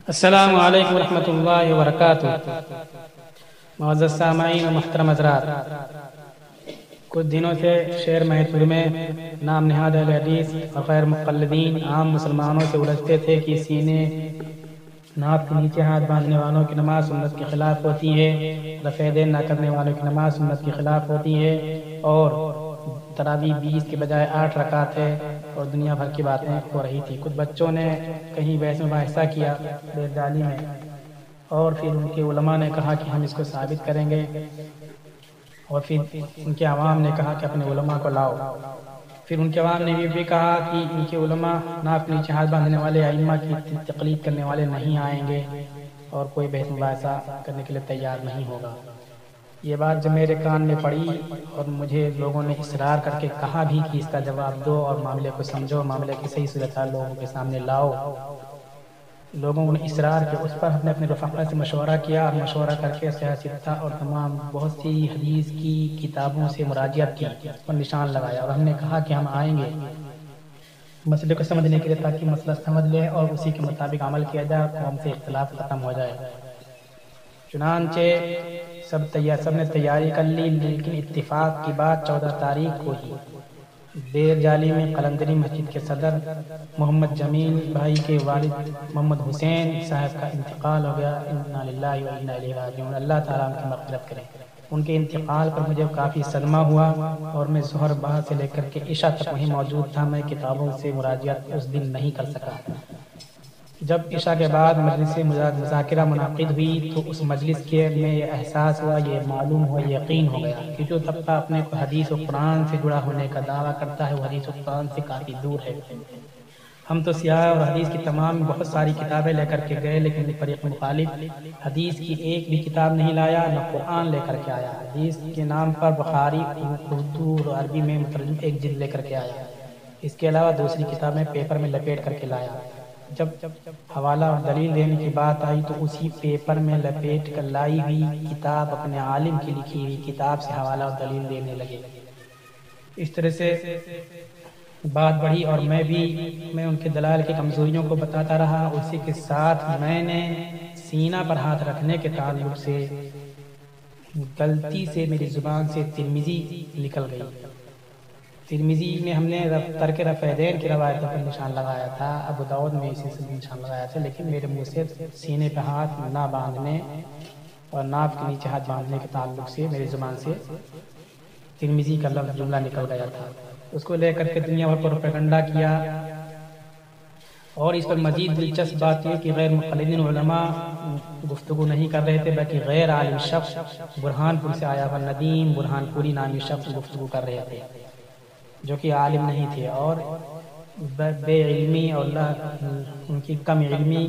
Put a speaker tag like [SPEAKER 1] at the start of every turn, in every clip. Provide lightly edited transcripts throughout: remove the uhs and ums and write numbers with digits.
[SPEAKER 1] अस्सलामु अलैकुम रहमतुल्लाहि व बरकातुहू। मुअज़्ज़ज़ सामाईन व मुहतरम हज़रात, कुछ दिनों से शहर महतूर में नाम नहाद अहले हदीस और गैर मुक़ल्लिदीन आम मुसलमानों से उलझते थे कि सीने नाक के नीचे हाथ बांधने वालों की नमाज सुन्नत के खिलाफ होती है, रफ़ेदैन न करने वालों की नमाज सुन्नत के खिलाफ होती है, और तरावी 20 के बजाय 8 रकात है, और दुनिया भर की बातें हो रही थी। कुछ बच्चों ने कहीं बहस मुबाहिसा किया बेरजाली में, और फिर उनके उलमा ने कहा कि हम इसको साबित करेंगे, और फिर उनके अवाम ने कहा कि अपने उलमा को लाओ। फिर उनके अवाम ने ये भी कहा कि इनके उलमा नाक नीचे हाथ बांधने वाले आइम्मा की तकलीद करने वाले नहीं आएंगे और कोई बहस मुबाहिसा करने के लिए तैयार नहीं होगा। ये बात जब मेरे कान में पड़ी और मुझे लोगों ने इसरार करके कहा भी कि इसका जवाब दो और मामले को समझो, मामले की सही सूरत लोगों के सामने लाओ, लोगों ने इसरार किया। उस पर हमने अपने रफ़ाक़ा से मशवरा किया और मशवरा करके सियासता और तमाम बहुत सी हदीस की किताबों से मुराजियत की, और निशान लगाया, और हमने कहा कि हम आएंगे मसले को समझने के लिए, ताकि मसला समझ लें और उसी के मुताबिक अमल किया जाए और कौम से इख्तिलाफ ख़त्म हो जाए। चुनांचे सब ने तैयारी कर ली, लेकिन इत्तिफाक की बात 14 तारीख को ही बेरजाली में कलंदरी मस्जिद के सदर मोहम्मद जमील भाई के वालिद मोहम्मद हुसैन साहब का इंतकाल हो गया। इन्ना लिल्लाहि व इन्ना इलैहि राजिऊन। अल्लाह ताला उनकी मग़फ़िरत करे। उनके इंतकाल पर मुझे काफ़ी सदमा हुआ और मैं ज़ोहर बाद से लेकर के इशा तक वहीं मौजूद था। मैं किताबों से मुराजियत उस दिन नहीं कर सका। जब इशा के बाद मजलिस मुज़ाकिरा मुनाक़िद हुई तो उस मजलिस के में ये एहसास हुआ, ये मालूम हुआ, यकीन हो गया कि जो तबका अपने को हदीस और कुरान से जुड़ा होने का दावा करता है वो हदीस और कुरान से काफ़ी दूर है। हम तो सियाह और हदीस की तमाम बहुत सारी किताबें लेकर के गए, लेकिन फरीक़ मुखालिफ हदीस की एक भी किताब नहीं लाया, न कुरान लेकर के आया। हदीस के नाम पर बुखारी उर्दू और अरबी में मुतरजम एक जिल्द लेकर के आया। इसके अलावा दूसरी किताबें पेपर में लपेट करके लाया। जब हवाला और दलील देने की बात आई तो उसी पेपर में लपेट कर लाई हुई किताब अपने आलिम की लिखी हुई किताब से हवाला और दलील देने लगे। इस तरह से बात बढ़ी और मैं उनके दलाल की कमज़ोरियों को बताता रहा। उसी के साथ मैंने सीना पर हाथ रखने के ताल्लुक से गलती से मेरी ज़ुबान से तिरमिज़ी निकल गई। तिरमिज़ी में हमने तर्क रफ़ैदैन की रवायतों पर निशान लगाया था, अबू दाऊद में इसी से निशान लगाया था, लेकिन मेरे मुँह से सीने पर हाथ ना बांधने और नाक के नीचे हाथ बांधने के ताल्लुक से मेरी ज़ुबान से तिरमिज़ी का लफ्ज़ जुमला निकल गया था। उसको लेकर के दुनिया भर प्रोपेगेंडा किया। और इस पर मज़ीद दिलचस्प बात यह कि गैर मुक़ल्लिदीन उलमा गुफ्तगू नहीं कर रहे थे, बल्कि गैर आलिम शख्स बुरहानपुर से आया हुआ नदीम बुरहानपुरी नामी शख्स गुफ्तगू कर रहे थे, जो कि आलिम नहीं थे, और बेइल्मी और उनकी कम इल्मी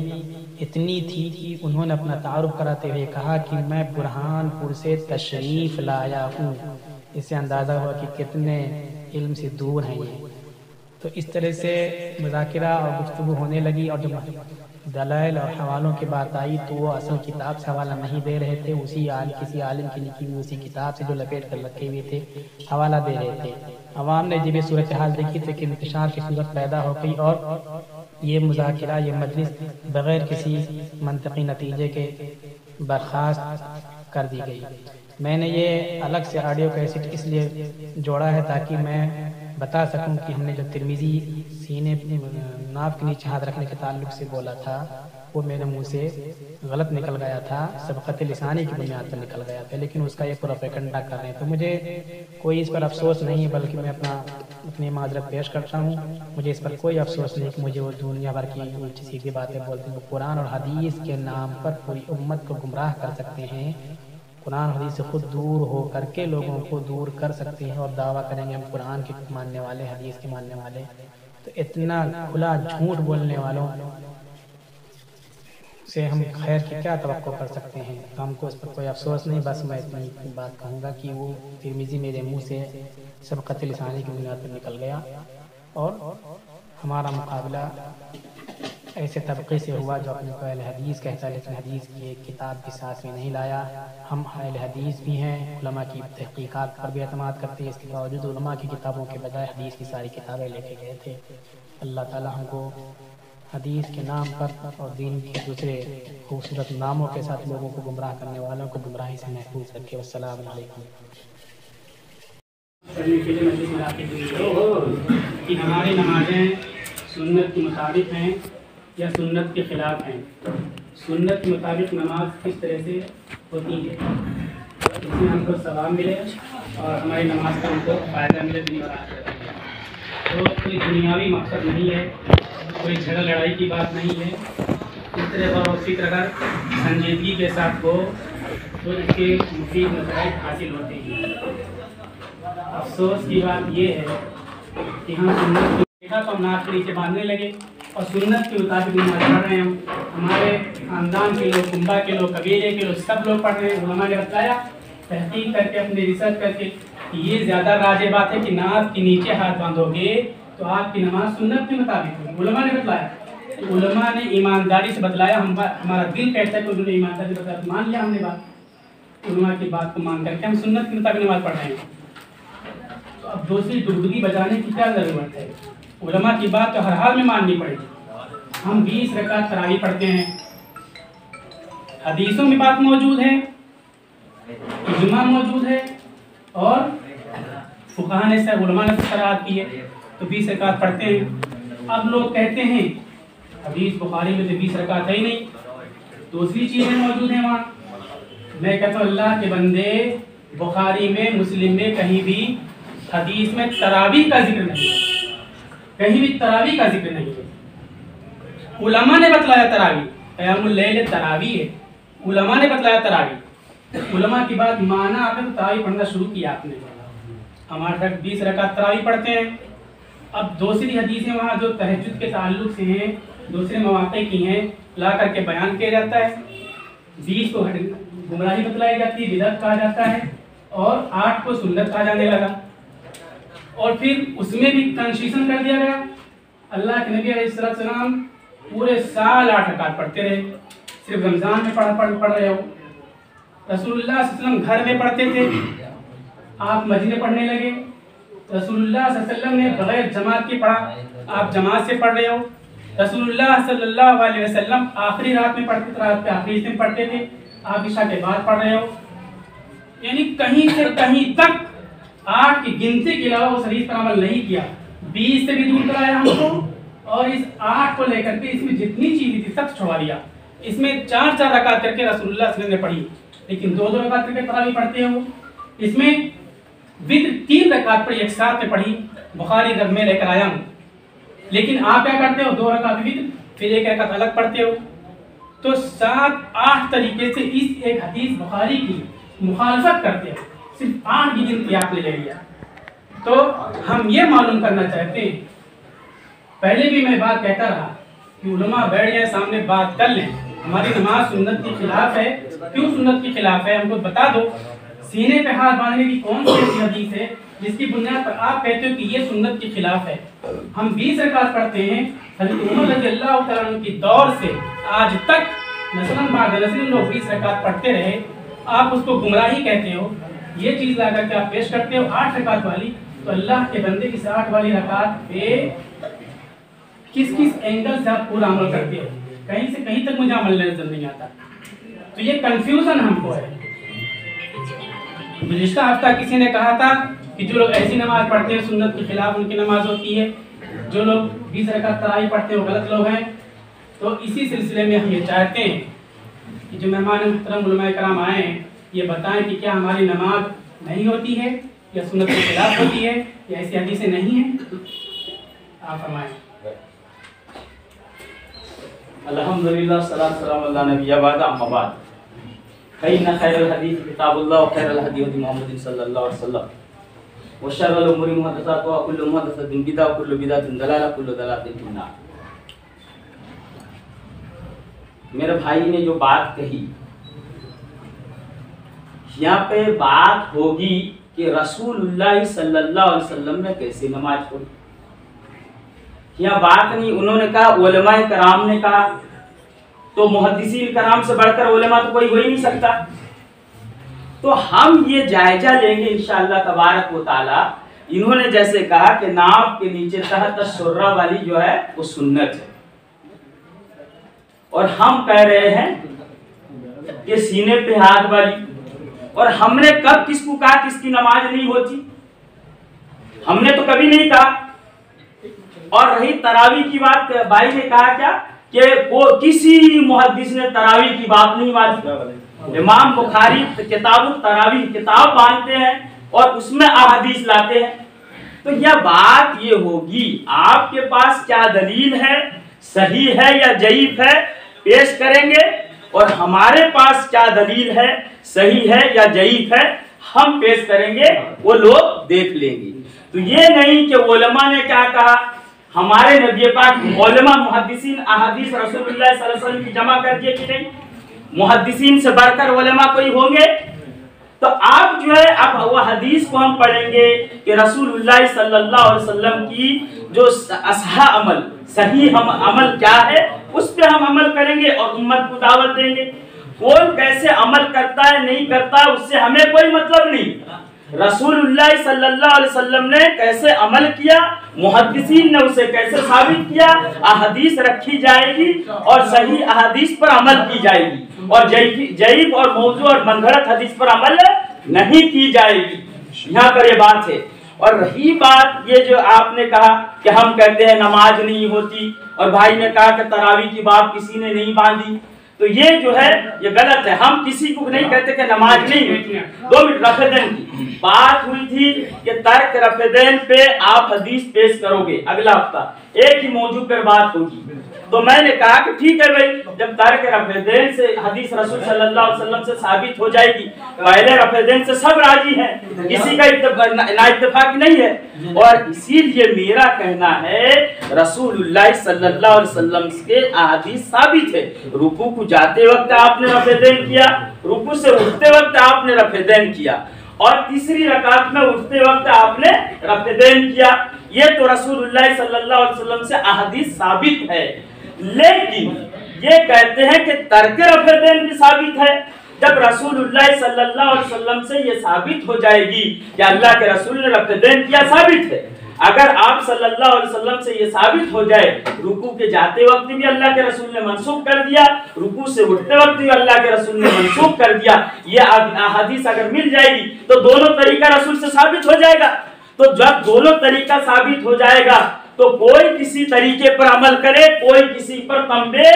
[SPEAKER 1] इतनी थी कि उन्होंने अपना तारुफ कराते हुए कहा कि मैं बुरहानपुर से तशरीफ़ लाया हूँ। इससे अंदाज़ा हुआ कि कितने इल्म से दूर हैं ये। तो इस तरह से मुज़ाकिरा और गुफ्तगू होने लगी, और जब दलाइल और हवालों की बात आई तो वो असल किताब से हवाला नहीं दे रहे थे, किसी आलिम की लिखी हुई उसी किताब से जो लपेट कर रखे हुए थे हवाला दे रहे थे। अवाम ने जब ये सूरत हाल देखी तो कि इंतशार की सूरत पैदा हो गई और ये मुज़ाकिरा, ये मजलिस बग़ैर किसी मंतकी नतीजे के बर्खास्त कर दी गई। मैंने ये अलग से ऑडियो कैसेट इसलिए जोड़ा है ताकि मैं बता सकूं कि हमने जो तिरमिज़ी सीने नाक के नीचे हाथ रखने के ताल्लुक से बोला था वो मेरे मुंह से गलत निकल गया था, सबक़त लिसानी की बुनियाद पर निकल गया था, लेकिन उसका ये प्रोपेगेंडा कर रहे हैं। तो मुझे कोई इस पर अफसोस नहीं है, बल्कि मैं अपनी माजरत पेश करता हूँ। मुझे इस पर कोई अफसोस नहीं कि मुझे वो दुनिया भर की उल्टी सीधी बातें बोलते हैं। वो कुरान और हदीस के नाम पर पूरी उम्मत को गुमराह कर सकते हैं, कुरान हदीस से खुद दूर हो करके लोगों को दूर कर सकते हैं, और दावा करेंगे हम कुरान के मानने वाले, हदीस के मानने वाले। तो इतना खुला झूठ बोलने वालों से हम खैर की क्या तवक्को कर सकते हैं। तो हमको इस पर कोई अफसोस नहीं। बस मैं इतनी बात कहूँगा कि वो तिरमिज़ी मेरे मुँह से सबक़त लिसानी की बुनियाद पर निकल गया, और हमारा मुकाबला ऐसे तबके से हुआ जो अपने को अहले हदीस कहता है, लेकिन हदीस की एक किताब भी साथ में नहीं लाया। हम अहले हदीस भी हैं, उलमा की तहक़ीक़ात पर भी एतमाद करते हैं, इसके बावजूद उलमा की किताबों के बजाय हदीस की सारी किताबें लेके गए थे। अल्लाह ताला हमको हदीस के नाम पर और दीन के दूसरे खूबसूरत नामों के साथ लोगों को गुमराह करने वालों को गुमराही से महफूज रखे। वस्सलाम अलैकुम। करने के लिए मस्जिद में आके कि हमारी नमाजें सुन्नत के मुताबिक हैं या सुन्नत के ख़िलाफ़ हैं। सुन्नत के मुताबिक नमाज किस तरह से होती है, इसमें हमको सवाब मिले और हमारी नमाज का हमको फ़ायदा मिले दुनिया और आखिरत में। तो कोई दुनियावी मकसद नहीं है, कोई झगड़ा लड़ाई की बात नहीं है। इस तरह और उसी तरह संजीदगी के साथ हो तो इसके मुफीद नतीजे हासिल होते हैं। अफसोस की बात यह है कि हम सुन्नत को देखा तो हम नाक के नीचे बांधने लगे और सुन्नत के मुताबिक नमाज पढ़ रहे हैं। हमारे ख़ानदान के लोग, कुंबा के लोग, कबीले के लोग सब लोग पढ़ रहे हैं। उलमा ने बताया तहकीक करके, अपने रिसर्च करके कि ये ज़्यादा राज बात है कि नाक के नीचे हाथ बांधोगे तो आपकी नमाज सुन्नत के मुताबिक होगी। उलमा ने बतलाया, उलमा ने ईमानदारी से बतलाया। हमारा दिल कहता है कि उन्होंने ईमानदारी से बताया, मान लिया हमने बात। उलमा की बात को मान करके हम सुन्नत के मुताबिक नमाज पढ़ रहे हैं। तो अब दूसरी डुगडुगी बजाने की क्या ज़रूरत है? उलमा की बात तो हर हाल में माननी पड़ेगी। हम 20 रकात तरावी पढ़ते हैं, हदीसों में बात मौजूद है, इज्मा मौजूद है और फुक़हा ने सब उलमा ने सराहत की है, तो 20 रकात पढ़ते हैं। अब लोग कहते हैं हदीस बुखारी में तो 20 रकात है ही नहीं, दूसरी चीज़ें मौजूद हैं वहाँ। मैं कहता हूँ अल्लाह के बंदे, बुखारी में, मुस्लिम में कहीं भी हदीस में तरावी का जिक्र नहीं है, कहीं भी तरावी का जिक्र नहीं है। उलमा ने बतलाया तरावी, क़यामुल लैल तरावी है, उलमा ने बतलाया तरावी। उलमा की बात माना आपने तो तरावी पढ़ना शुरू किया आपने। हमारे तक 20 रकात तरावी पढ़ते हैं। अब दूसरी हदीसें वहाँ जो तहज्जुद के ताल्लुक से हैं, दूसरे मौक़े की हैं, ला करके बयान किया जाता है। 20 को गुमराही बतलाई जाती है, बिदअत कहा जाता है, और 8 को सुन्नत कहा जाने लगा। और फिर उसमें भी कंसेशन कर दिया गया। अल्लाह के नबी अलैहिस्सलाम पूरे साल 8 रकात पढ़ते रहे, सिर्फ रमज़ान में पढ़ रहे हो। रसूलुल्लाह सल्लल्लाहु अलैहि वसल्लम घर में पढ़ते थे, आप मस्जिद में पढ़ने लगे। रसूलुल्लाह सल्लल्लाहु अलैहि वसल्लम ने बगैर जमात के पढ़ा, आप जमात से पढ़ रहे हो। रसूलुल्लाह सल्लल्लाहु अलैहि वसल्लम आखिरी रात में पढ़ते थे, रात के आखिरी हिस्से में पढ़ते थे, आप इशा के बाद पढ़ रहे हो। यानी कहीं से कहीं तक 8 की गिनती के अलावा उस हदीस पर अमल नहीं किया। 20 से भी दूर कराया हमको, और इस 8 को लेकर के इसमें जितनी चीज़ें थी सब छुड़वा दिया। इसमें 4-4 रकात करके रसूलुल्लाह सल्लल्लाहु अलैहि वसल्लम ने पढ़ी, लेकिन 2-2 रकात करके तरावी पढ़ते हो। इसमें वित्र 3 रकात पर एक साथ में पढ़ी, बुखारी रग में लेकर आया हूँ। लेकिन आप क्या करते हो, 2 रकात वित्र फिर 1 रकात अलग पढ़ते हो। तो 7-8 तरीके से इस एक हदीस बुखारी की मुखालफत करते हो। सिर्फ 8 की गिनती आपने ले लिया। तो हम ये मालूम करना चाहते हैं, पहले भी मैं बात कहता रहा कि उलमा बैठ जाए सामने बात कर लें, हमारी नमाज सुन्नत के खिलाफ है। क्यों सुन्नत के खिलाफ है, हमको बता दो। सीने पे हाथ बांधने की कौन सी ऐसी हदीस है जिसकी बुनियाद पर आप कहते हो कि ये सुन्नत के खिलाफ है? हम 20 रकात पढ़ते हैं, हज़रत उमर रज़ियल्लाहु तआला अन्हु की दौर से आज तक नस्लन बाद नस्लन लोग 20 रकात पढ़ते रहे, आप उसको गुमराही कहते हो। ये चीज़ ला करके आप पेश करते हो 8 रकात वाली। तो अल्लाह के बंदे इस 8 वाली रकात पे किस किस एंगल से आप पूरा अमल करते हो? कहीं से कहीं तक मुझे अमल नजर नहीं आता। तो ये कंफ्यूजन हमको है। पिछला हफ्ता किसी ने कहा था कि जो लोग ऐसी नमाज पढ़ते हैं सुन्नत के खिलाफ उनकी नमाज होती है, जो लोग 20 रकात तरावी पढ़ते हैं वो गलत लोग हैं। तो इसी सिलसिले में हम ये चाहते हैं कि जो मेहमान मुहतरम उलमा कराम आए हैं, ये बताएं कि क्या हमारी नमाज नहीं होती है या सुन्नत के खिलाफ होती है या ऐसी हदीसें नहीं हैं? आप फरमाएं।
[SPEAKER 2] अल्हम्दुलिल्लाह सलात सलाम अला नबी बाद अम्मा बाद। फ़इन्न खैरुल हदीस किताबुल्लाह व खैरुल हदी हदी मुहम्मद सल्लल्लाहु अलैहि वसल्लम व शर्रुल उमूरि मुहद्दसातुहा व कुल्लु मुहद्दसतिन बिदअह व कुल्लु बिदअतिन दलाला व कुल्लु दलालतिन फिन्नार। मेरे भाई ने जो बात कही, यहाँ पे बात होगी कि रसूलुल्लाह सल्लल्लाहु अलैहि वसल्लम ने कैसे नमाज पढ़ी। यहाँ बात नहीं, उन्होंने कहा उलमा कराम ने कहा, तो मुहद्दिसीन कराम से बढ़कर उलमा तो कोई हो ही नहीं सकता। तो हम ये जायजा लेंगे इंशाअल्लाह तबारक व तआला। इन्होंने जैसे कहा कि नाव के नीचे तहत शुर्रा वाली जो है वो सुन्नत है, और हम कह रहे हैं कि सीने पे हाथ वाली। और हमने कब किसको कहा किसकी नमाज नहीं होती? हमने तो कभी नहीं कहा। और रही तरावी की बात, भाई ने कहा क्या कि वो किसी मुहद्दिस ने तरावी की बात नहीं मानी। इमाम बुखारी किताब तरावी किताब बांधते हैं और उसमें अहादीस लाते हैं। तो यह बात ये होगी, आपके पास क्या दलील है, सही है या जईफ है, पेश करेंगे, और हमारे पास क्या दलील है, सही है या जईफ है, हम पेश करेंगे, वो लोग देख लेंगे। तो ये नहीं कि उलमा ने क्या कहा, हमारे नबी पाक उलमा मुहद्दिसीन अहादीस रसूलुल्लाह सल्लल्लाहु अलैहि वसल्लम की जमा कर दिए कि नहीं, मुहद्दिसीन से बढ़कर उलमा कोई होंगे? तो आप जो है अब वह हदीस को हम पढ़ेंगे कि रसूलुल्लाह सल्लल्लाहु अलैहि वसल्लम की जो असहा अमल, सही हम अमल क्या है, उस पे हम अमल करेंगे और उम्मत को दावत देंगे। कौन कैसे अमल करता है नहीं करता है उससे हमें कोई मतलब नहीं। रसूलुल्लाह सल्लल्लाहु अलैहि वसल्लम ने कैसे अमल किया, मुहद्दिसीन ने उसे कैसे साबित किया, अहदीस रखी जाएगी और सही अहदीस पर अमल की जाएगी, और जईफ और मौजू और मनगढ़ंत हदीस पर अमल नहीं की जाएगी। यहाँ पर ये बात है। और रही बात ये जो आपने कहा कि हम कहते हैं नमाज नहीं होती, और भाई ने कहा कि तरावी की बात किसी ने नहीं बांधी, तो ये जो है ये गलत है। हम किसी को नहीं कहते कि नमाज नहीं होती। 2 मिनट रफेदैन की बात हुई थी कि तर्क रफेदैन पे आप हदीस पेश करोगे अगला हफ्ता, एक ही मौजू पर बात होगी। तो मैंने कहा कि ठीक है भाई, जब तर्क रफेदैन से हदीस रसूल सल्लल्लाहु अलैहि वसल्लम से साबित हो जाएगी, पहले रफेदैन से सब राजी हैं, किसी का ना इत्तेफाक नहीं है। और इसीलिए मेरा कहना है रसूलुल्लाह सल्लल्लाहु अलैहि वसल्लम के अहदीस साबित है। रुकू को जाते वक्त आपने रफेदैन किया, रुकू से उठते वक्त आपने रफेदैन किया, और तीसरी रकात में उठते वक्त आपने रफेदैन किया। ये तो रसूलुल्लाह सल्लल्लाहु अलैहि वसल्लम से अहदीस साबित है। लेकिन ये कहते हैं कि तर्क रफेदैन भी साबित है। जब रसूलुल्लाह सल्लल्लाहु अलैहि वसल्लम से ये साबित हो जाएगी कि अल्लाह के रसूल ने रफेदैन किया, साबित है। अगर आप सल्लल्लाहु अलैहि वसल्लम से ये साबित हो जाए रुकू के जाते वक्त भी अल्लाह के रसूल ने मंसूख कर दिया, रुकू से उठते वक्त भी अल्लाह के रसूल ने मंसूख कर दिया, ये हदीस अगर मिल जाएगी तो दोनों तरीका रसूल से साबित हो जाएगा। तो जब दोनों तरीका साबित हो जाएगा तो कोई किसी तरीके पर अमल करे, कोई किसी पर तंबे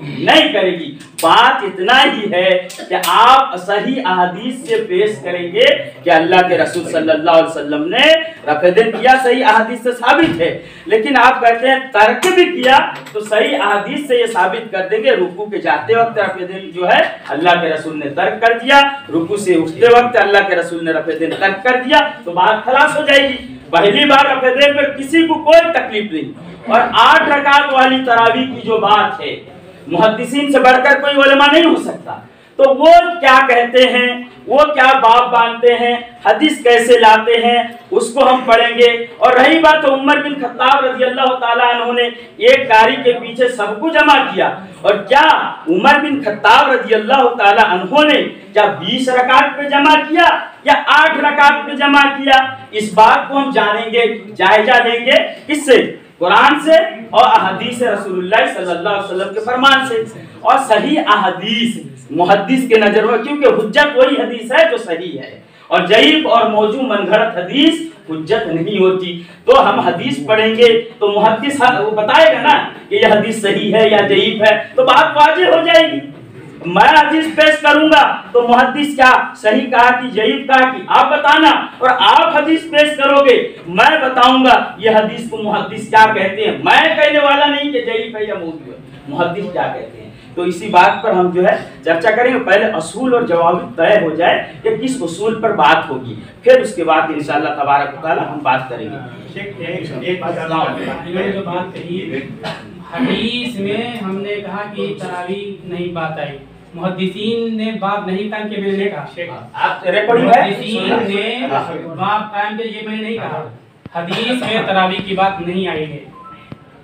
[SPEAKER 2] नहीं करेगी। बात इतना ही है कि आप सही अहदीस से पेश करेंगे कि अल्लाह के रसूल सल्लल्लाहु अलैहि वसल्लम ने रफेदैन किया, सही अहदीस से साबित है। लेकिन आप कहते हैं तर्क भी किया, तो सही अहदीस से ये साबित कर देंगे रुकू के जाते वक्त रफेदैन जो है अल्लाह के रसूल ने तर्क कर दिया, रुकू से उठते वक्त अल्लाह के रसूल ने रफेदैन तर्क कर दिया, तो बात खलास हो जाएगी। पहली बार रफेदैन पर किसी को कोई तकलीफ नहीं। और 8 रकात वाली तरावी की जो बात है, मुहद्दिसीन से बढ़कर कोई उलमा नहीं हो सकता, तो वो क्या कहते हैं, वो क्या बाब बांधते हैं, हदीस कैसे लाते हैं, उसको हम पढ़ेंगे। और रही बात उमर बिन खत्ताब रज़ियल्लाहु ताला अन्हु ने एक गाड़ी के पीछे सबको जमा किया, और क्या उमर बिन खत्ताब रज़ियल्लाहु ताला अन्हु ने क्या 20 रकात पे जमा किया या 8 रकात पे जमा किया, इस बात को हम जानेंगे, जायजा लेंगे। किससे? कुरान से और अहदीस रसूलुल्लाह सल्लल्लाहु अलैहि वसल्लम के फरमान से। और सही अहदीस मुहद्दिस के नजर में, क्योंकि हुज्जत वही हदीस है जो सही है, और जईफ और मौजू मनगढ़ंत हदीस हुज्जत नहीं होती। तो हम हदीस पढ़ेंगे तो मुहद्दिस वो बताएगा ना कि यह हदीस सही है या जईफ है, तो बात वाज़ेह हो जाएगी। मैं हदीस पेश करूंगा तो मुहद्दिस क्या सही कहा कि जईफ कहा कि आप बताना, और आप हदीस पेश करोगे मैं बताऊंगा ये हदीस को मुहद्दिस क्या कहते हैं। मैं कहने वाला नहीं कि जईफ है या मौजू है, मुहद्दिस क्या कहते हैं। तो इसी बात पर हम जो है चर्चा करेंगे। पहले असूल और जवाब तय हो जाए कि किस उसूल पर बात होगी, फिर उसके बाद इंशाअल्लाह तबारक व तआला हम बात करेंगे।
[SPEAKER 1] एक बात जो बात कही हदीस में हमने कहा कि तरावी नहीं बात आई, मुहद्दिसीन ने बाब नहीं कायम किया, मैंने कहा
[SPEAKER 2] आप रिकॉर्डिंग है,
[SPEAKER 1] मुहद्दिसीन ने बाब कायम किया, ये मैंने नहीं कहा। हदीस में तरावी की बात नहीं आई है,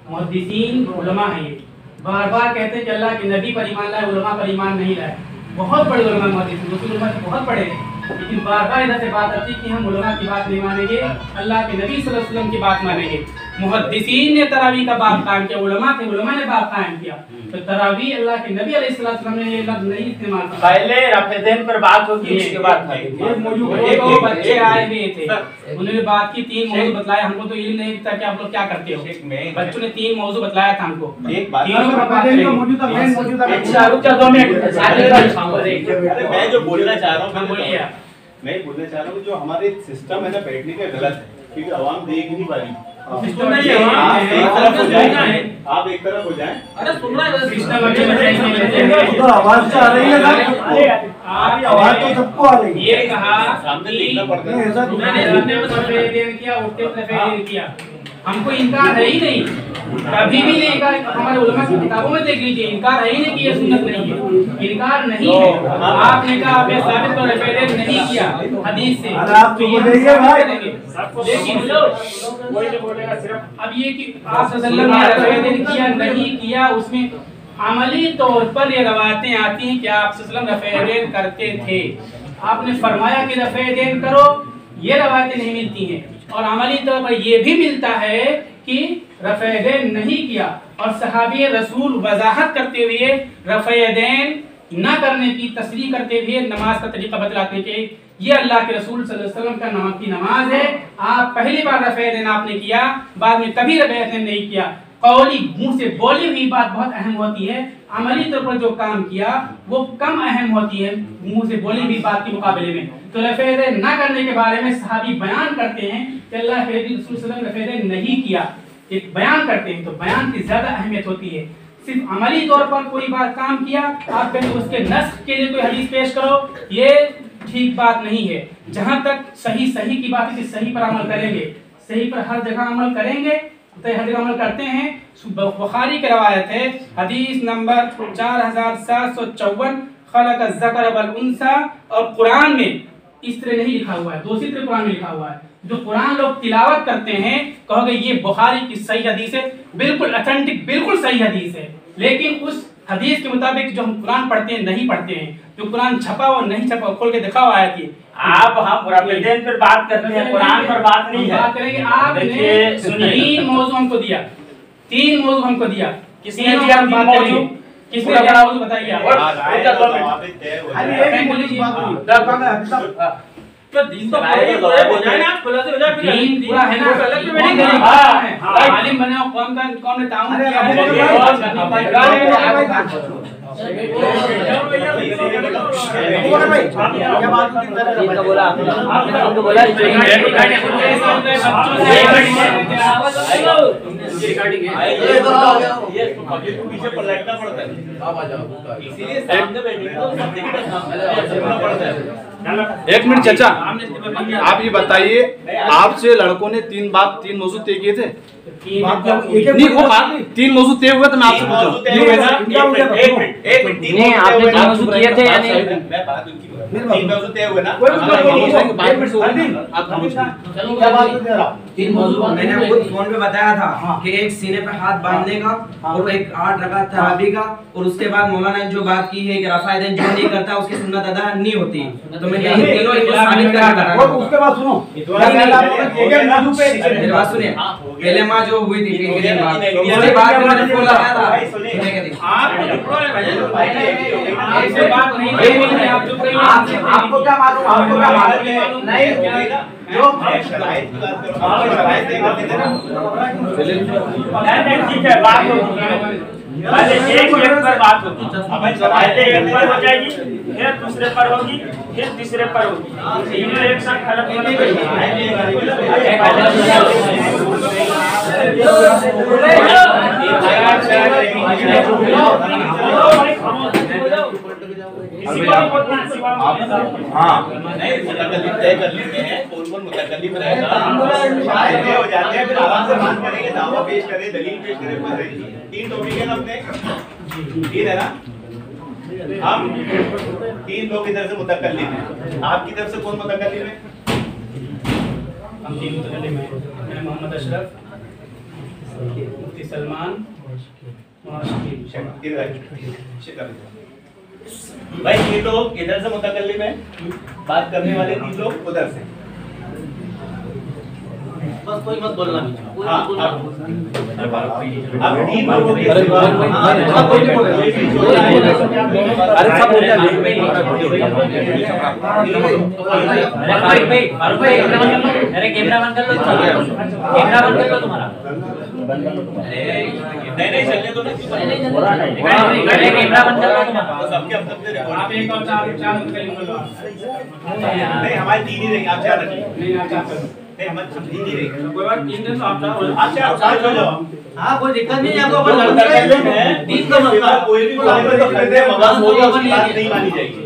[SPEAKER 1] मुहद्दिसीन उलमा है, ये बार बार कहते हैं कि अल्लाह के नबी पर ईमान लाए, उलमा पर ईमान नहीं लाए। बहुत बड़े उलमा मुहद्दिसीन रसूल उलमा के बहुत बड़े, लेकिन बार बार इधर से बात आती कि हम उलमा की बात नहीं मानेंगे, अल्लाह के नबी सल्लल्लाहु अलैहि वसल्लम की बात मानेंगे। मुहद्दिसीन ने तरावी का बाब कायम किया, उलमा थे, उलमा ने बाब कायम किया। तो तरावी अल्लाह के नबी अलैहिस्सलाम ने ये लफ्ज नहीं इस्तेमाल किया।
[SPEAKER 2] पहले रफ़ेदैन पर बात होगी, उसके बाद
[SPEAKER 1] एक बच्चे आए हुए थे, उन्होंने बात की, 3 मौजू बतलाया। हमको तो इल्म नहीं था कि आप लोग क्या करते हो। बच्चों ने 3 मौजू बतलाया था हमको।
[SPEAKER 3] एक बात मैं जो बोलना चाह रहा हूँ,
[SPEAKER 1] बोलिए।
[SPEAKER 3] मैं बोलना चाह रहा हूँ जो हमारे सिस्टम है ना बैठने का गलत है, क्योंकि आवाम देख नहीं पा रही। आप एक तरफ हो जाएं।
[SPEAKER 1] अरे सुन रहा है सिस्टम
[SPEAKER 4] आवाज आ रही है, आवाज तो सबको आ रही है।
[SPEAKER 1] ये कहा
[SPEAKER 3] सामने देखना पड़ता है।
[SPEAKER 1] किया, हमको इनकार है ही नहीं, कभी भी नहीं इनकार। हमारे उलमा की किताबों में देख लीजिए, इनकार है ही नहीं कि ये सुन्नत नहीं है, इनकार नहीं है। आपने कहा आपने साबित और रफ़ेदैन नहीं किया हदीस से,
[SPEAKER 4] आप तो बोलिए भाई।
[SPEAKER 1] लेकिन अब ये कि आप सल्लल्लाहु अलैहि रफ़ेदैन किया नहीं किया, उसमें अमली तौर पर ये रवायतें आती हैं कि आप सल्लल्लाहु अलैहि रफ़ेदैन करते थे। आपने फरमाया कि रफ़ेदैन करो, ये रवायतें नहीं मिलती हैं। और अमली तौर पर यह भी मिलता है कि रफ़ेदैन नहीं किया। और सहाबी रसूल वजाहत करते हुए रफ़ेदैन न करने की तस्रीह करते हुए नमाज का तरीका बतलाते कि ये अल्लाह के रसूल सल्लल्लाहु अलैहि वसल्लम का नमाज की नमाज है। आप पहली बार रफ़ेदैन आपने किया, बाद में कभी रफ़ेदैन नहीं किया। कौली मुंह से बोली हुई बात बहुत अहम होती है, अमली तौर पर जो काम किया वो कम अहम होती है मुंह से बोली हुई बात के मुकाबले में। तो रफ़ेदैन न करने के बारे में सहाबी बयान करते हैं कि अल्लाह के रसूल सल्लल्लाहु अलैहि वसल्लम रफ़ेदैन नहीं किया, एक बयान करते हैं। तो बयान की ज्यादा अहमियत होती है। सिर्फ अमली तौर पर कोई बात काम किया, आप कहते उसके नस्ख के लिए कोई हदीस पेश करो, ये ठीक बात नहीं है। जहां तक सही की बात है कि सही पर अमल करेंगे, सही पर हर जगह अमल करेंगे, तो हर जगह अमल करते हैं। बुखारी की रवायत है, हदीस नंबर 4754, खलक़ अज़्ज़कर वल उन्सा। और कुरान में इस तरह नहीं लिखा हुआ है, दूसरी तरह कुरान में लिखा हुआ है। जो कुरान लोग तिलावत करते हैं, कहोगे ये बुखारी की सही हदीस है, बिल्कुल ऑथेंटिक, बिल्कुल सही हदीस है। लेकिन उस हदीस के मुताबिक जो हम कुरान पढ़ते हैं नहीं पढ़ते हैं। जो कुरान छपा और नहीं छपा खोल के दिखाओ आयत की।
[SPEAKER 2] आप हम रफ़ेदैन पर बात करते हैं, कुरान पर बात नहीं है।
[SPEAKER 1] बात करेंगे। आपने 3 मौजू हमको दिया, 3 मौजू हमको दिया।
[SPEAKER 2] किसने दिया 3 मौजू?
[SPEAKER 1] किसने दिया मौजू बताइए आप।
[SPEAKER 5] तो दिन तो पूरा हो जाए ना, खुला से हो जाए, फिर
[SPEAKER 1] दीन पूरा है ना,
[SPEAKER 5] अलग से
[SPEAKER 1] मीटिंग
[SPEAKER 5] मीटिंग
[SPEAKER 1] करेंगे। आलिम बने हो, कौन ने ताउन किया है,
[SPEAKER 3] पीछे पलटना पड़ता है, इसीलिए सामने बैठे
[SPEAKER 6] एक मिनट चाचा, आप ये बताइए, आपसे लड़कों ने 3 मौजू तय किए थे? नहीं वो बात 3 मौजू तय हुआ, तो मैं आपसे पूछ रहा हूँ।
[SPEAKER 2] नहीं आपने 3 मौजू किए थे या नहीं?
[SPEAKER 3] मैं बात उनकी 3 मौजू तय हुए ना।
[SPEAKER 7] मैंने खुद फोन पे बताया था कि एक सीने पे हाथ बांधने का और एक 8 रकात तरावी का, और उसके बाद मौलाना ने जो बात की है कि रफ़ायदैन जो नहीं करता उसकी सुन्नत अदा नहीं होती। तो मैं यही तीनों इनको साबित कर रहा हूं।
[SPEAKER 4] उसके बाद सुनो,
[SPEAKER 7] मेरी बात सुनिए। पहले मां जो हुई थी उसके बाद मैंने फोन लगाया था।
[SPEAKER 1] ऐसे बात नहीं है, आप चुप रहिए।
[SPEAKER 4] आपको क्या मालूम, आपको क्या मालूम नहीं जो
[SPEAKER 2] ठीक है, बात होगी, पहले एक पर बात होगी, पहले एक पर हो जाएगी, फिर दूसरे पर होगी, फिर तीसरे पर होगी, तीनों एक साथ खत्म
[SPEAKER 3] नहीं मुतकल्लिम तय कर लेते हैं, कौन मुतकल्लिम रहेगा, हो जाते हैं, फिर आराम से बात करेंगे, दावा पेश करें, दलील पेश करें, बस 3 टॉपिक है ना अपने, ठीक है ना। हम 3 लोग इधर से मुतकल्लिम हैं, आपकी तरफ से कौन मुतकल्लिम है?
[SPEAKER 1] हम 3 मुतकल्लिम हैं, मैं मोहम्मद अशरफ, मुफ्ती सलमान,
[SPEAKER 3] भाई 3 लोग इधर से मुतकल्लिम है, बात करने वाले 3 लोग उधर से।
[SPEAKER 5] बस कोई मत बोलना।
[SPEAKER 3] हाँ, अब 3 लोगों के सिवा
[SPEAKER 6] अरे सब बोलते हैं
[SPEAKER 5] अरे कैमरा बंद कर लो, कैमरा बंद कर लो तुम्हारा।
[SPEAKER 3] नहीं चलने दो,
[SPEAKER 5] कैमरा बंद कर लो तुम्हारा।
[SPEAKER 3] सबके अपने रिकॉर्ड।
[SPEAKER 1] आप एक और चार
[SPEAKER 3] नहीं हमारे 3 ही रहेंगे, आप 4 रखिए।
[SPEAKER 1] नहीं आप चार
[SPEAKER 3] नहीं हमारे 3 ही रहेंगे।
[SPEAKER 1] कोई बात 3 दिन तो आप चार
[SPEAKER 3] आप 4 हो जाओ।
[SPEAKER 5] हाँ कोई दिक्कत नहीं है, आपको
[SPEAKER 3] कोई
[SPEAKER 5] अपन
[SPEAKER 3] भी बात नहीं मानी जाएगी।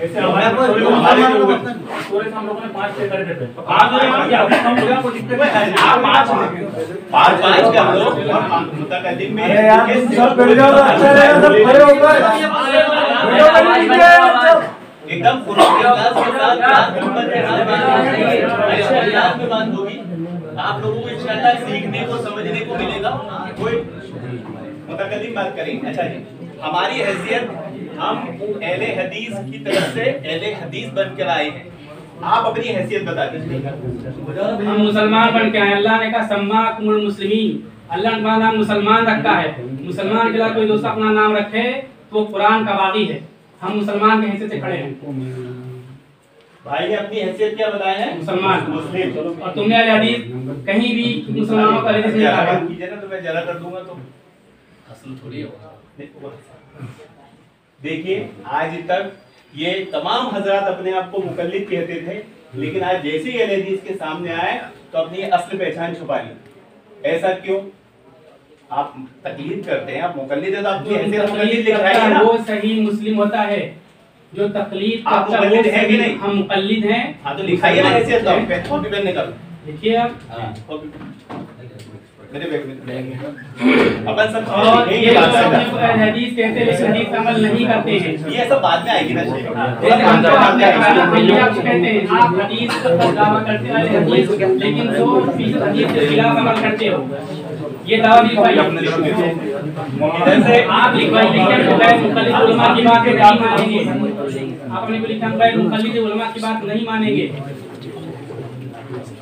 [SPEAKER 3] ऐसे हमारे
[SPEAKER 1] पूरे से हम लोगों ने 5 पे करे थे। आप कोई दिक्कत नहीं, आप
[SPEAKER 3] 5 कर दो और मुतकल्लिम में
[SPEAKER 4] अरे यार तुम सब बैठ जाओ तो अच्छा रहेगा, सब खड़े होकर
[SPEAKER 3] एकदम पूरा इखलास के साथ मोहब्बत के साथ बात में बात होगी। आप लोगों को इंशाल्लाह सीखने को समझने को मिलेगा। कोई मुतकल्लिम बात करेंगे। अच्छा जी, हमारी हैसियत हम अहले हदीस की तरफ से अहले हदीस बनकर आए हैं। आप अपनी हैसियत बता दीजिए।
[SPEAKER 1] हम मुसलमान बन के आए। अल्लाह ने कहा सम्माकुमुल मुस्लिमीन, अल्लाह ने हमारा नाम मुसलमान रखा है। मुसलमान के लिए कोई दूसरा अपना नाम रखे तो कुरान का बागी है। हम मुसलमान के हिस्से से खड़े हैं।
[SPEAKER 3] भाई ने अपनी हैसियत क्या बताया है?
[SPEAKER 1] मुसलमान।
[SPEAKER 3] मुस्लिम।
[SPEAKER 1] और तुमने अल हदीस कहीं भी मुसलमानों का हदीस नहीं
[SPEAKER 3] जरा
[SPEAKER 1] कहा।
[SPEAKER 3] बात कीजिए ना, तो मैं जरा कर दूंगा तो
[SPEAKER 5] असल थोड़ी है।
[SPEAKER 3] देखिए आज तक ये तमाम हजरात अपने आप को मुकल्लिद कहते थे, लेकिन आज जैसे ही अहले हदीस के सामने आए तो अपनी असली पहचान छुपा ली। ऐसा क्यों? आप तकलीद करते हैं, आप मुकल्लिद है तो आपकी हैसियत मुकल्लिद लिखाइए ना।
[SPEAKER 1] वो सही मुस्लिम होता है जो तकलीद
[SPEAKER 3] आप
[SPEAKER 1] करता है, वो
[SPEAKER 3] मुकल्लिद हैं कि
[SPEAKER 1] सही-
[SPEAKER 3] नहीं?
[SPEAKER 1] हम मुकल्लिद हैं।
[SPEAKER 3] हाँ तो लिखाइए ना हैसियत, तो कॉपी पेन निकालो।
[SPEAKER 1] देखिए आप
[SPEAKER 3] मेरे बैग में अपन सब
[SPEAKER 1] और
[SPEAKER 3] एक
[SPEAKER 1] ये
[SPEAKER 3] ही बात
[SPEAKER 1] जो
[SPEAKER 3] से
[SPEAKER 1] अपने को हदीस कहते हैं लेकिन हदीस का अमल नहीं करते हैं।
[SPEAKER 3] ये सब बाद में आएगी ना शेख।
[SPEAKER 1] जैसे हमको आपने कहा ना, पहले आप कहते हैं आप हदीस का दावा करते हैं हदीस, लेकिन 100% हदीस के खिलाफ अमल करते हो। ये दावा भी भाई
[SPEAKER 3] जैसे
[SPEAKER 1] आप लिखवाइए कि गैर मुकल्लिद उलमा की बात नहीं मानेंगे। आप अपने को लिखा गैर मुकल्लिद उलमा की बात नहीं मानेंगे।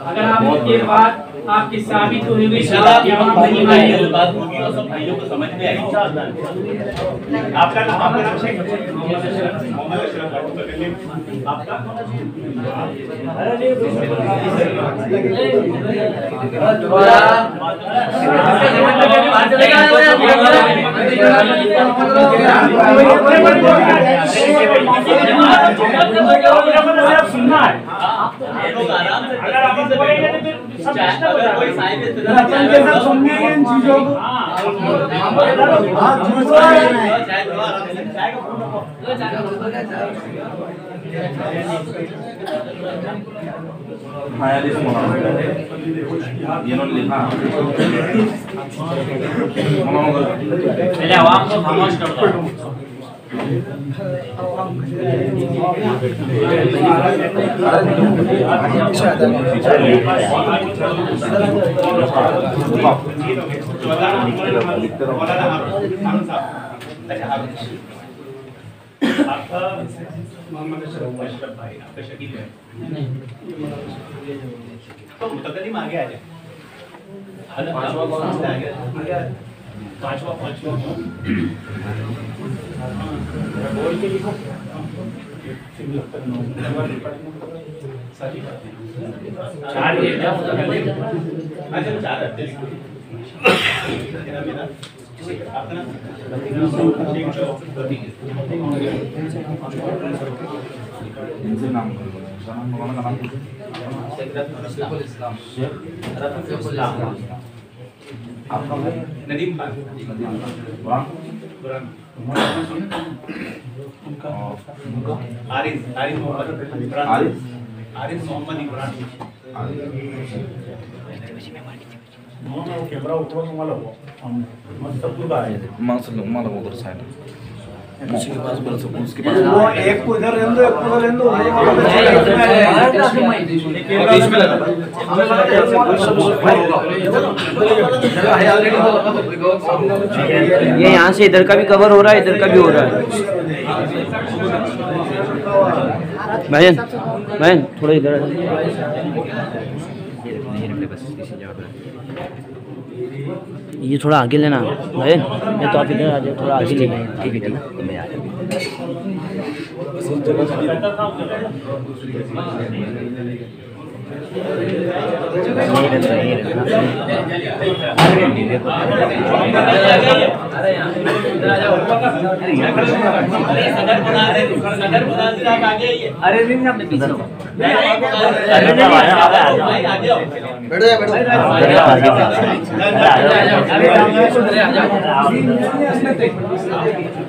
[SPEAKER 1] अगर आप इसके बाद आपकी साबित हुई हुई
[SPEAKER 3] इंशाल्लाह
[SPEAKER 1] कि हम नहीं मानेंगे।
[SPEAKER 3] बात होगी और सब भाइयों को समझ में आएगी। आपका नाम शेख मोहम्मद अशरफ आपका
[SPEAKER 4] सुनना है।
[SPEAKER 3] लोग आराम से
[SPEAKER 4] अगर आप बोलेंगे तो फिर सब डिस्टर्ब हो
[SPEAKER 3] कोई
[SPEAKER 4] जाएगा।
[SPEAKER 3] साहिब
[SPEAKER 4] अपन के साथ सुनिए इन चीजों को। हाँ दूसरा है।
[SPEAKER 6] इन्होंने लिखा
[SPEAKER 5] पहले आवाम को खामोश कर दो।
[SPEAKER 3] आपका मोहम्मद अशरफ भाई, आपका शकील है तो मुतकल्लिम आगे आ जाए। पांचवा बोल के लिखो। चार अच्छा 4 हफ्ते लिखो। अपना
[SPEAKER 6] इनसे नाम मौलाना का नाम आपका
[SPEAKER 3] नदीम खान आरिफ मोहम्मद इमरान
[SPEAKER 4] कैमरा उठवा तुम्हाला मस्त पूरा है।
[SPEAKER 6] मला उधर साइड उसके पास बोल सकूं उसके पास
[SPEAKER 4] वो एक को इधर रहने दो, एक को उधर रहने दो।
[SPEAKER 6] बीच में लगा
[SPEAKER 7] ये यहाँ से इधर का भी कवर हो रहा है, इधर का भी हो रहा है। भाई थोड़ा इधर
[SPEAKER 8] ये थोड़ा आगे लेना भाई, मैं तो आप इधर आ जाओ, थोड़ा आगे लेना है। ठीक है ठीक है, मैं आ जाऊँ।
[SPEAKER 5] अरे नहीं आपने पीछे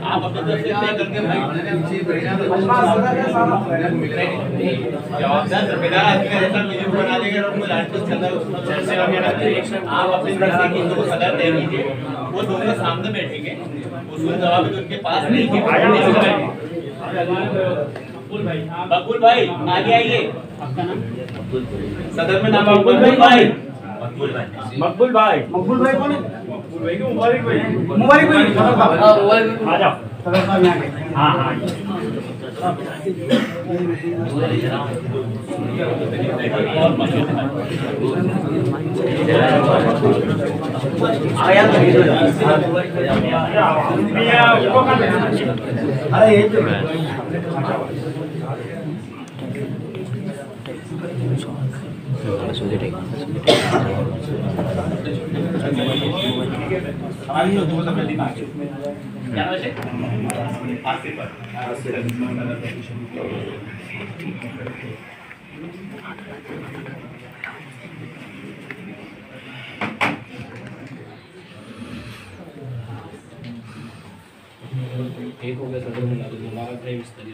[SPEAKER 3] आप अपने तरफ से तय करके भाई बना देंगे और आप अपनी तरफ से किसी को सदर तय कीजिए, वो दोनों सामने बैठेंगे, उसको जवाब उनके पास नहीं कि मकबूल भाई आगे आइए। आपका नाम? सदर में नाम मकबूल भाई। मकबूल भाई कौन है? मुबारक भाई आ जाओ। हाँ हाँ
[SPEAKER 4] अरे ये तो
[SPEAKER 3] एक हो गया सदर में ला दो, हमारा प्राइम मिनिस्टर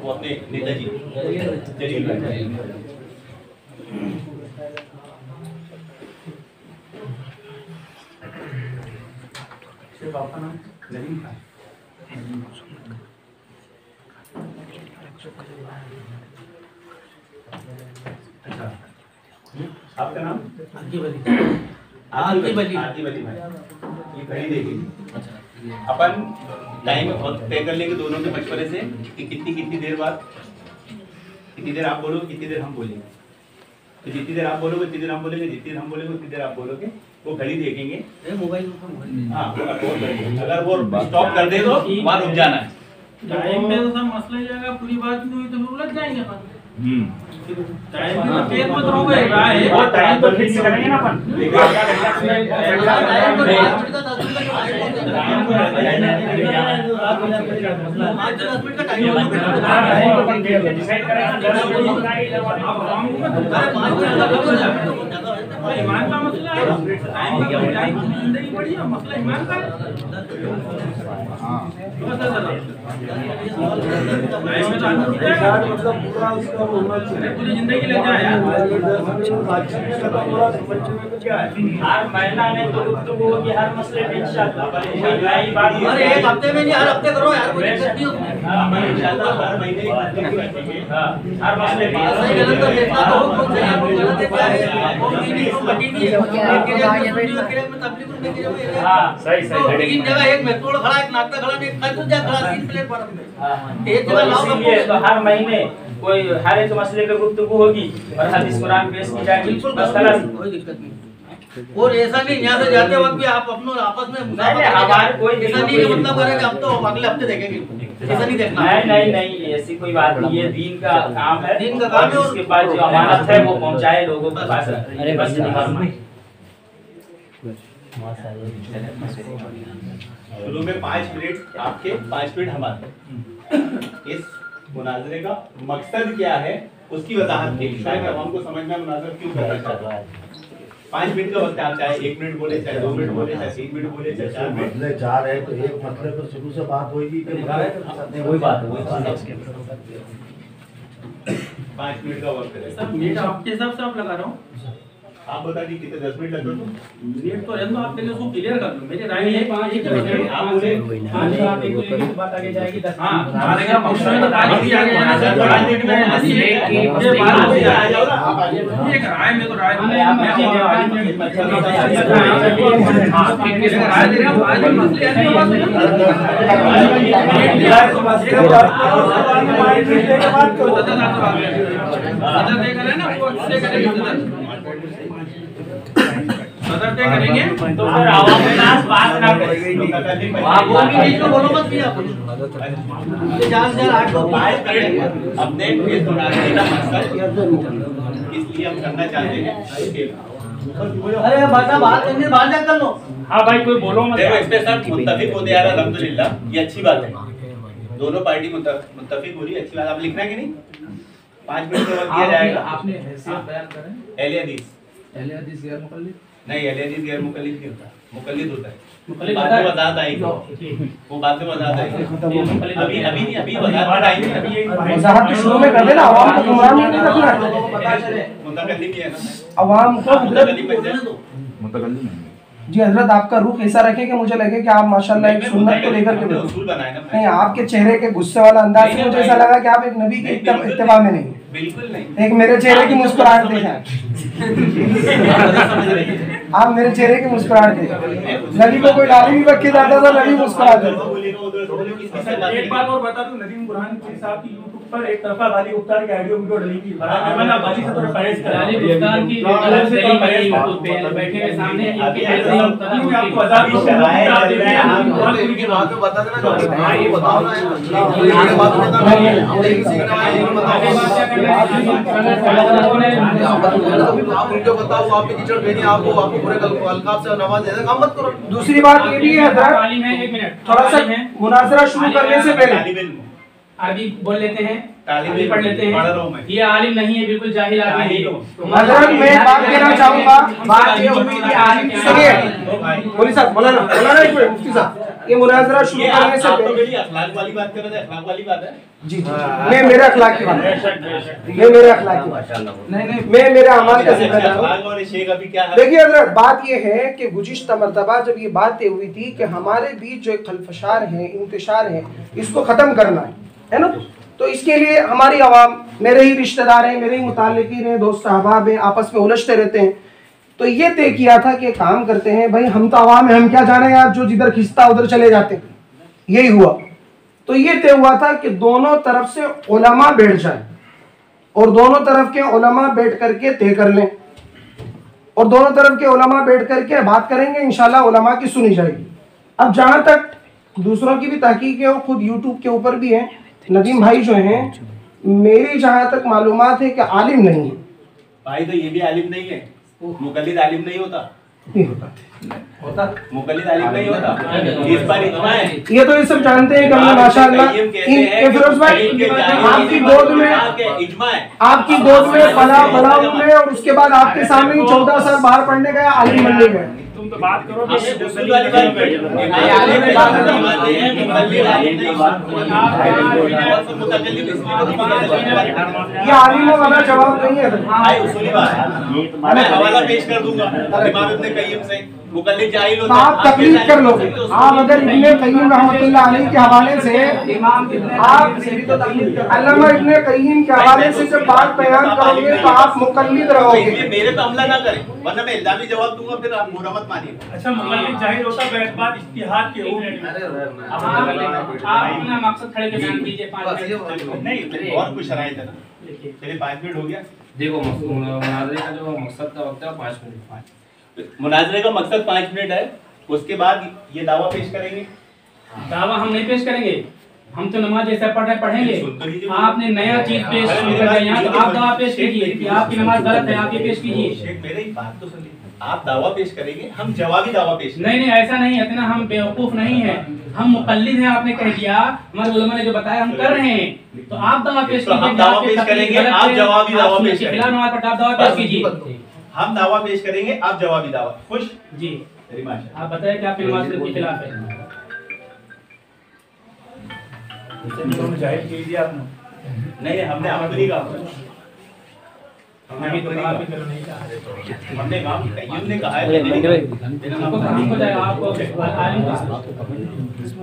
[SPEAKER 3] वो अपने नेताजी जलील भाई। सिर्फ आपका नाम जलील भाई। अच्छा आपका नाम? आरती वली भाई। ये कहीं देगी। अच्छा अपन टाइम तय कर लेंगे दोनों के मशवरे से कि कितनी देर बाद, कितनी देर आप बोलोगे, कितनी देर हम बोलेंगे। तो जितनी देर आप बोलोगे उतनी देर हम बोलेंगे, जितनी देर हम बोलेंगे उतनी देर आप बोलोगे। वो घड़ी देखेंगे, मोबाइल हाँ अगर वो स्टॉप कर दे तो वहाँ रुक जाना है।
[SPEAKER 9] टाइम पे तो सब मसला ही जाएगा, पूरी बात नहीं हुई तो उलझ जाएंगे अपन। टाइम पे तो पेट मत रोके है, वो टाइम तो फिक्स करेंगे ना अपन। ईमान का मसला है, जिंदगी बड़ी है, मसला ईमान का है। पूरी जिंदगी लग जाए यार।
[SPEAKER 2] हर महीना में तो गुफ्तगू होगी हर मसले पे इंशाल्लाह।
[SPEAKER 5] अरे एक हफ्ते में नहीं, हर हफ्ते करो यार, कोई दिक्कत नहीं होती।
[SPEAKER 3] इंशाल्लाह हर महीने
[SPEAKER 2] हर मसले पे
[SPEAKER 5] सही गलत तो देखना तो हो, कौन सही है कौन गलत है, क्या है कौन सी नहीं कौन बटी नहीं है, एक में तबलीग में
[SPEAKER 2] हां सही
[SPEAKER 5] तीन जगह, एक मेट्रो खड़ा, एक नाश्ता खड़ा, एक कल जा खड़ा, 3 प्लेटफॉर्म में एक जगह लाओ।
[SPEAKER 2] इसलिए तो हर महीने कोई हर एक मसले पे गुफ्तगू होगी और हदीस कुरान पेश की जाएगी। बस खलास,
[SPEAKER 5] कोई दिक्कत नहीं। और ऐसा नहीं यहाँ से जाते वक्त भी आप अपनों आपस में
[SPEAKER 2] हमारे कोई
[SPEAKER 5] ऐसा नहीं है मतलब करेंगे हम तो अगले हफ्ते देखेंगे, ऐसा नहीं देखना।
[SPEAKER 2] नहीं ऐसी कोई बात नहीं है, दीन का काम है,
[SPEAKER 5] दीन का काम है।
[SPEAKER 2] उसके बाद जो अमानत है वो पहुंचाए लोगों के पास। अरे बस
[SPEAKER 3] शुरू में 5 मिनट आपके, 5 मिनट हमारे। इस मुनाजरे का मकसद क्या है उसकी वजाहत के लिए, शायद अब हमको समझना मुनाजरा क्यों कर रहा है। 5 मिनट का वक्त, आप चाहे 1 मिनट बोले, चाहे 2 मिनट बोले, चाहे 3 मिनट बोले, चाहे 4 मिनट।
[SPEAKER 4] मसले 4 है तो एक मसले पर शुरू से बात होगी कि
[SPEAKER 3] वही बात है, वही 5 मिनट का वक्त है।
[SPEAKER 9] सब मिनट आपके हिसाब से आप लगा रहा हूँ।
[SPEAKER 3] आप बता दी कितने 10 मिनट लग गए?
[SPEAKER 9] मिनट तो रहने दो, आप पहले उसको क्लियर कर लो। मेरी राय है 5
[SPEAKER 2] आप बोले आप एक बात आगे जाएगी 10।
[SPEAKER 9] हाँ हमारे का मकसद है तो तारीख भी आगे जाना चाहिए। 5 मिनट में एक राय में तो राय मैं सदर तय करेंगे
[SPEAKER 2] तो फिर आवाम के पास बात ना करें।
[SPEAKER 5] आप वो भी बीच में बोलो मत किया ये जान जान आठ लोग
[SPEAKER 3] बात करें अपने पेश बनाने का मकसद इसलिए हम करना चाहते हैं।
[SPEAKER 5] अरे बता बात करने बाहर जा कर लो।
[SPEAKER 2] हाँ भाई कोई बोलो मत।
[SPEAKER 3] देखो इसके साथ मुत्तफिक होते यार अल्हम्दुलिल्लाह, ये अच्छी बात है। दोनों पार्टी मुत्तफिक हो रही है, अच्छी बात। आप लिखना है कि नहीं? 5 मिनट में वक्त दिया जाएगा।
[SPEAKER 9] आपने हैसियत बयान करें।
[SPEAKER 3] अहले हदीस
[SPEAKER 9] गैर मुकल्लिद
[SPEAKER 3] नहीं, अहले हदीस गैर मुकल्लिद नहीं होता, मुकल्लिद होता है।
[SPEAKER 2] मुकल्लिद
[SPEAKER 3] बाद
[SPEAKER 2] होता
[SPEAKER 3] में
[SPEAKER 2] है।
[SPEAKER 3] वजाहत आएगी, वो बाद में वजाहत आएगी। अभी अभी नहीं, अभी वजाहत आएगी। अभी
[SPEAKER 4] वजाहत तो शुरू में कर देना, आवाम को गुमराह नहीं रखना है।
[SPEAKER 3] मुतकल्लिम ही है ना,
[SPEAKER 4] आवाम को
[SPEAKER 3] मुतकल्लिम बन जाए।
[SPEAKER 4] जी हजरत, आपका रुख ऐसा रखे कि मुझे लगे कि आप माशाल्लाह एक सुन्नत को लेकर के बैठे।
[SPEAKER 3] उसूल बनाए ना।
[SPEAKER 4] नहीं, आपके चेहरे के गुस्से वाला अंदाज से मुझे ऐसा लगा कि आप एक नबी के इत्तिबा में नहीं है।
[SPEAKER 3] बिल्कुल नहीं।
[SPEAKER 4] एक मेरे चेहरे की मुस्कुराहट देखें, आप मेरे चेहरे की मुस्कुराहट देखें। नबी को कोई गाली भी रखी जाता था, नबी मुस्कुराते थे।
[SPEAKER 9] एक बात और बता दूं, नदीम बुरहान साहब की यूट्यूब पर एक तरफा गाली गुफ्तार की ऑडियो वीडियो डली थी। मैंने गाली से थोड़ा परहेज करा।
[SPEAKER 2] गाली गुफ्तार की गलत से कम परहेज यूट्यूब पे बैठे के सामने इनके ऐसे ही
[SPEAKER 9] आपको आजाद की शराय आप देख रहे हैं।
[SPEAKER 5] उनकी बात में बता देना, जो बताओ ना ये बात बता आप उनको बताओ, आप पे कीचड़ भेजिए, आपको पूरे अलकाब से नमाज देना, काम मत करो।
[SPEAKER 4] दूसरी बात ये भी है हजरत,
[SPEAKER 2] एक मिनट
[SPEAKER 4] थोड़ा सा मुनाजरा शुरू करने से पहले
[SPEAKER 2] अरबी बोल लेते हैं,
[SPEAKER 3] तालिब
[SPEAKER 2] अरबी पढ़ लेते
[SPEAKER 3] पढ़ रहा हूं मैं।
[SPEAKER 2] हैं। ये आलिम नहीं है, बिल्कुल जाहिल आदमी है।
[SPEAKER 4] हजरत मैं एक बात कहना चाहूंगा, बात ये हुई कि आलिम सुनिए, मौलवी साहब, मौलाना एक मिनट, मुफ्ती साहब, ये मुनाजरा शुरू करने से
[SPEAKER 3] आप तो
[SPEAKER 4] पहले
[SPEAKER 3] बड़ी अखलाक वाली बात कर रहे थे, अखलाक वाली बात है।
[SPEAKER 4] जी मैं मेरे अखलाक की बात, मैं मेरे अखलाक की बात, नहीं मैं मेरे अमाल का जिक्र कर रहा हूं।
[SPEAKER 3] अखलाक और शेख अभी क्या है?
[SPEAKER 4] देखिए हजरत, बात ये है कि गुज़िश्ता मर्तबा जब ये बात तय हुई थी कि हमारे बीच जो एक खलफशार है, इंतशार है, इसको खत्म करना है ना, तो इसके लिए हमारी आवाम, मेरे ही रिश्तेदार हैं, मेरे ही मुताल्लिकीन हैं, दोस्त अहबाब हैं, आपस में उलझते रहते हैं। तो ये तय किया था कि काम करते हैं भाई, हम तो आवाम है, हम क्या जाने यार, जो जिधर खिंचता उधर चले जाते हैं। यही हुआ। तो ये तय हुआ था कि दोनों तरफ से उलमा बैठ जाए और दोनों तरफ के उलमा बैठ करके तय कर लें, और दोनों तरफ के उलमा बैठ करके बात करेंगे, इंशाल्लाह उलमा की सुनी जाएगी। अब जहाँ तक दूसरों की भी तहकीक है, वो खुद यूट्यूब के ऊपर भी है, नदीम भाई जो हैं, मेरी जहाँ तक मालूमात है कि आलिम नहीं है
[SPEAKER 3] भाई। तो ये भी आलिम नहीं है, मुकल्लिद आलिम नहीं होता,
[SPEAKER 4] नहीं होता,
[SPEAKER 3] मुकल्लिद आलिम नहीं होता। इस पर इतना है,
[SPEAKER 4] ये तो ये सब जानते हैं कि हमने माशाअल्लाह फिरोज भाई आपकी गोद में,
[SPEAKER 3] इजमा है,
[SPEAKER 4] आपकी गोद में पला बड़ा हुए, और उसके बाद आपके सामने ही 14 साल बाहर पढ़ने गया, आलिम बनने गए।
[SPEAKER 9] तुम तो बात करो
[SPEAKER 3] हमने उसूल वाली बात करी। आलिम की बात नहीं मानते हैं, मुकल्लिद आलिम नहीं मानते, मुतकल्लिम इसलिए
[SPEAKER 4] ये आलिमों वाला जवाब नहीं है
[SPEAKER 3] भाई, उसूली बात है। मैं हवाला पेश कर दूंगा इमाम इब्ने कय्यम से, मुकल्लिद जाहिल
[SPEAKER 4] तो
[SPEAKER 3] होता है।
[SPEAKER 4] आप तकलीफ कर लोगे। आप अगर इब्ने कय्यम रहमतुल्लाह अलैह के हवाले से, आप अल्लामा इब्ने कय्यम के हवाले से जब बात बयान करोगे तो आप मुकल्लिद रहोगे।
[SPEAKER 3] इसलिए मेरे पे हमला ना करें, वरना मैं इल्जामी जवाब दूंगा, फिर आप बुरा मत मानिए।
[SPEAKER 9] अच्छा, मुकल्लिद जाहिल होता है बात इज्तिहाद के ऊपर।
[SPEAKER 2] आप अपना मकसद खड़े के बयान कीजिए 5 मिनट।
[SPEAKER 3] नहीं, और कुछ शराइत है ना, चलिए 5 मिनट हो गया।
[SPEAKER 7] देखो मुनाजरे का जो मकसद का वक्त है 5 मिनट।
[SPEAKER 3] मुनाजरे का मकसद 5 मिनट है, उसके बाद ये दावा पेश करेंगे।
[SPEAKER 2] दावा हम नहीं पेश करेंगे, हम तो नमाज जैसा पढ़ रहे पढ़ेंगे। आपने नया चीज पेश शुरू कर दिया यहाँ, तो आप दावा पेश कीजिए कि आपकी नमाज गलत है, आप ये पेश कीजिए।
[SPEAKER 3] शेख मेरी बात तो सुनिए, आप दावा पेश करेंगे, हम जवाबी दावा पेश करेंगे।
[SPEAKER 2] नहीं ऐसा नहीं है, इतना हम बेवकूफ नहीं है, हम मुकल्लिद हैं। आपने कह दिया, हमारे उलमा ने जो बताया हम कर रहे हैं, तो आप दावा पेश कीजिए।
[SPEAKER 3] हम दावा पेश करेंगे, आप जवाबी दावा पेश करेंगे।
[SPEAKER 2] नमाज पढ़ आप दावा पेश कीजिए।
[SPEAKER 3] हम दावा पेश करेंगे, आप जवाबी दावा। खुश
[SPEAKER 2] जी, आप बताएं कि आपकी नमाज के खिलाफ है।
[SPEAKER 9] जाहिर कीजिए आपने।
[SPEAKER 3] नहीं, हमने आपको नहीं कहा,
[SPEAKER 2] हमने तो कहा भी करो नहीं कहा,
[SPEAKER 3] हमने कहा कय्यम ने कहा है।
[SPEAKER 2] आपको काम हो जाएगा, आपको आलिम का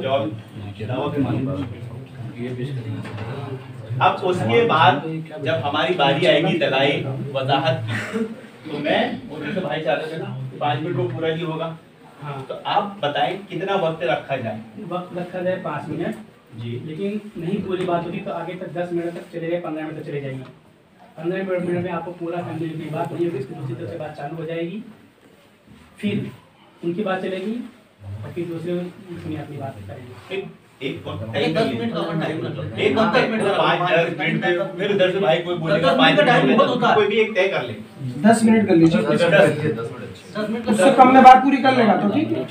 [SPEAKER 3] जवाब दावा के मामले। अब उसके बाद जब हमारी बारी आएगी दलाइल वजाहत की, तो मैं और जैसे भाई चाहते थे ना 5 मिनट को पूरा नहीं होगा।
[SPEAKER 2] हाँ,
[SPEAKER 3] तो आप बताएं कितना वक्त रखा जाए।
[SPEAKER 2] वक्त रखा जाए 5 मिनट
[SPEAKER 3] जी,
[SPEAKER 2] लेकिन नहीं पूरी बात होती तो आगे तक 10 मिनट तक चले जाए, 15 मिनट तक चले जाएंगे। 15 मिनट में आपको पूरा फैमिली की बात नहीं होगी, उसकी दूसरी तरफ से बात चालू हो जाएगी।
[SPEAKER 1] फिर उनकी बात चलेगी और फिर दूसरे उसमें अपनी बात करेंगे।
[SPEAKER 3] एक 10 मिनट का टाइम मतलब एक 10 मिनट का 5-10 मिनट में फिर उधर से भाई कोई बोलेगा 5 मिनट टाइम बहुत होता है, कोई भी एक तय कर ले
[SPEAKER 4] 10 मिनट कर लीजिए,
[SPEAKER 3] 10 मिनट
[SPEAKER 4] उससे कम में बात पूरी कर लेगा तो ठीक है।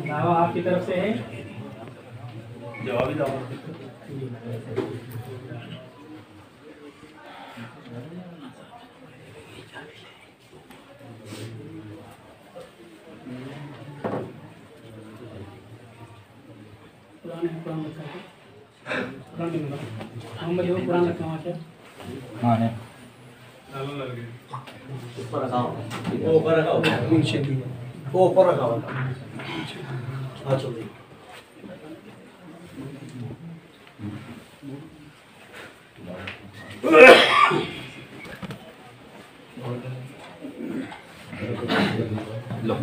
[SPEAKER 1] दावा आपकी तरफ से है,
[SPEAKER 3] जवाब ही दावा
[SPEAKER 1] कुरान मोहम्मद ये कुरान रखा हुआ क्या?
[SPEAKER 8] हाँ है
[SPEAKER 3] ऊपर रखा
[SPEAKER 4] नीचे भी
[SPEAKER 3] वो ऊपर रखा हुआ हां चलो लो